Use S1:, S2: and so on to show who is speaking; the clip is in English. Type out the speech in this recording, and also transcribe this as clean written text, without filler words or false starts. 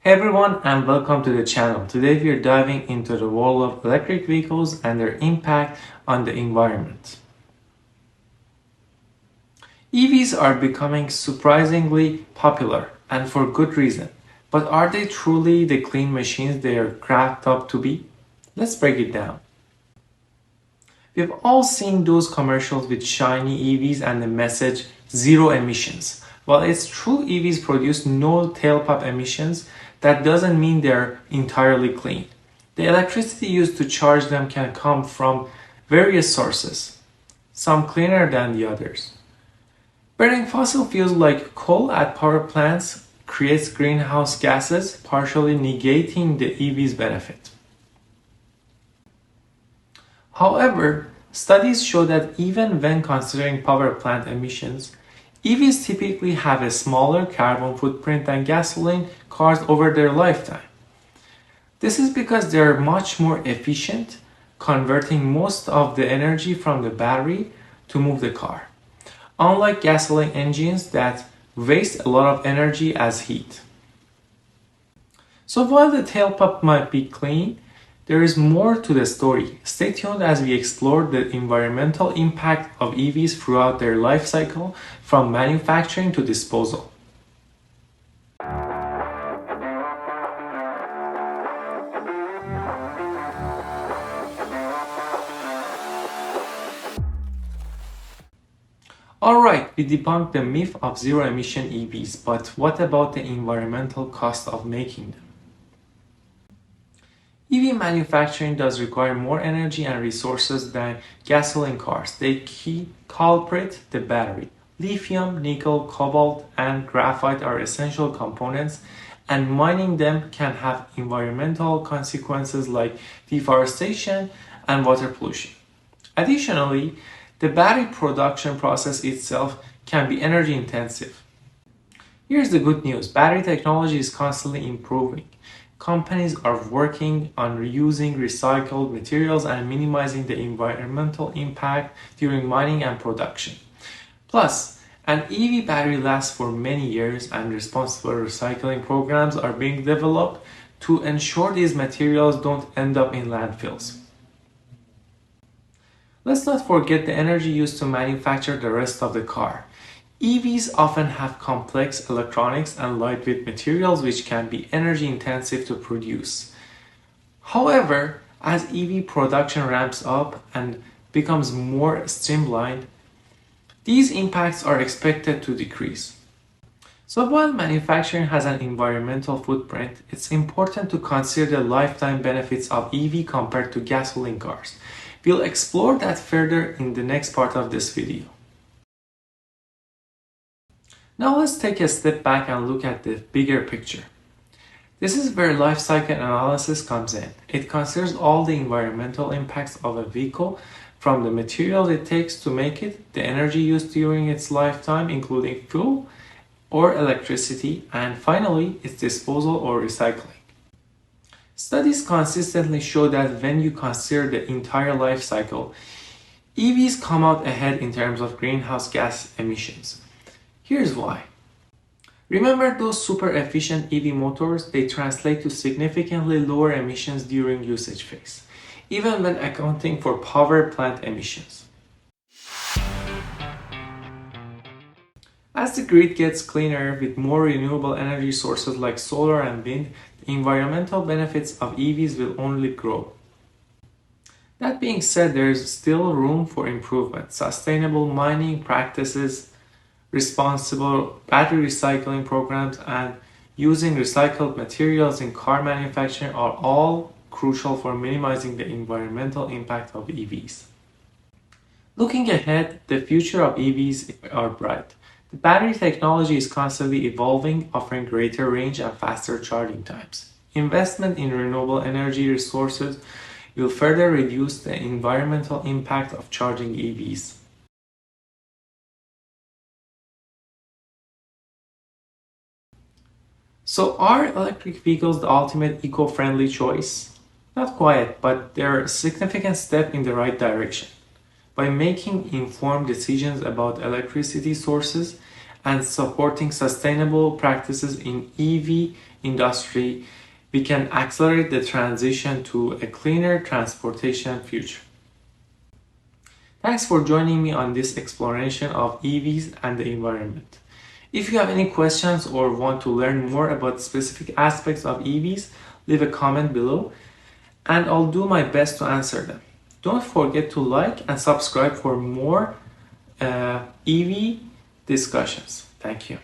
S1: Hey everyone, and welcome to the channel. Today we are diving into the world of electric vehicles and their impact on the environment. EVs are becoming surprisingly popular, and for good reason. But are they truly the clean machines they are cracked up to be? Let's break it down. We've all seen those commercials with shiny EVs and the message zero emissions. While it's true EVs produce no tailpipe emissions, that doesn't mean they're entirely clean. The electricity used to charge them can come from various sources, some cleaner than the others. Burning fossil fuels like coal at power plants creates greenhouse gases, partially negating the EV's benefit. However, studies show that even when considering power plant emissions, EVs typically have a smaller carbon footprint than gasoline cars over their lifetime. This is because they are much more efficient, converting most of the energy from the battery to move the car, unlike gasoline engines that waste a lot of energy as heat. So while the tailpipe might be clean, there is more to the story. Stay tuned as we explore the environmental impact of EVs throughout their life cycle, from manufacturing to disposal. Alright, we debunked the myth of zero-emission EVs, but what about the environmental cost of making them? EV manufacturing does require more energy and resources than gasoline cars. The key culprit, the battery. Lithium, nickel, cobalt, and graphite are essential components, and mining them can have environmental consequences like deforestation and water pollution. Additionally, the battery production process itself can be energy intensive. Here's the good news: battery technology is constantly improving. Companies are working on reusing recycled materials and minimizing the environmental impact during mining and production. Plus, an EV battery lasts for many years, and responsible recycling programs are being developed to ensure these materials don't end up in landfills. Let's not forget the energy used to manufacture the rest of the car. EVs often have complex electronics and lightweight materials which can be energy intensive to produce. However, as EV production ramps up and becomes more streamlined, these impacts are expected to decrease. So while manufacturing has an environmental footprint, it's important to consider the lifetime benefits of EV compared to gasoline cars. We'll explore that further in the next part of this video. Now let's take a step back and look at the bigger picture. This is where life cycle analysis comes in. It considers all the environmental impacts of a vehicle, from the material it takes to make it, the energy used during its lifetime, including fuel or electricity, and finally, its disposal or recycling. Studies consistently show that when you consider the entire life cycle, EVs come out ahead in terms of greenhouse gas emissions. Here's why. Remember those super efficient EV motors? They translate to significantly lower emissions during usage phase, even when accounting for power plant emissions. As the grid gets cleaner with more renewable energy sources like solar and wind, the environmental benefits of EVs will only grow. That being said, there is still room for improvement. Sustainable mining practices, responsible battery recycling programs, and using recycled materials in car manufacturing are all crucial for minimizing the environmental impact of EVs. Looking ahead, the future of EVs are bright. The battery technology is constantly evolving, offering greater range and faster charging times. Investment in renewable energy resources will further reduce the environmental impact of charging EVs. So are electric vehicles the ultimate eco-friendly choice? Not quite, but they're a significant step in the right direction. By making informed decisions about electricity sources and supporting sustainable practices in EV industry, we can accelerate the transition to a cleaner transportation future. Thanks for joining me on this exploration of EVs and the environment. If you have any questions or want to learn more about specific aspects of EVs, leave a comment below and I'll do my best to answer them. Don't forget to like and subscribe for more EV discussions. Thank you.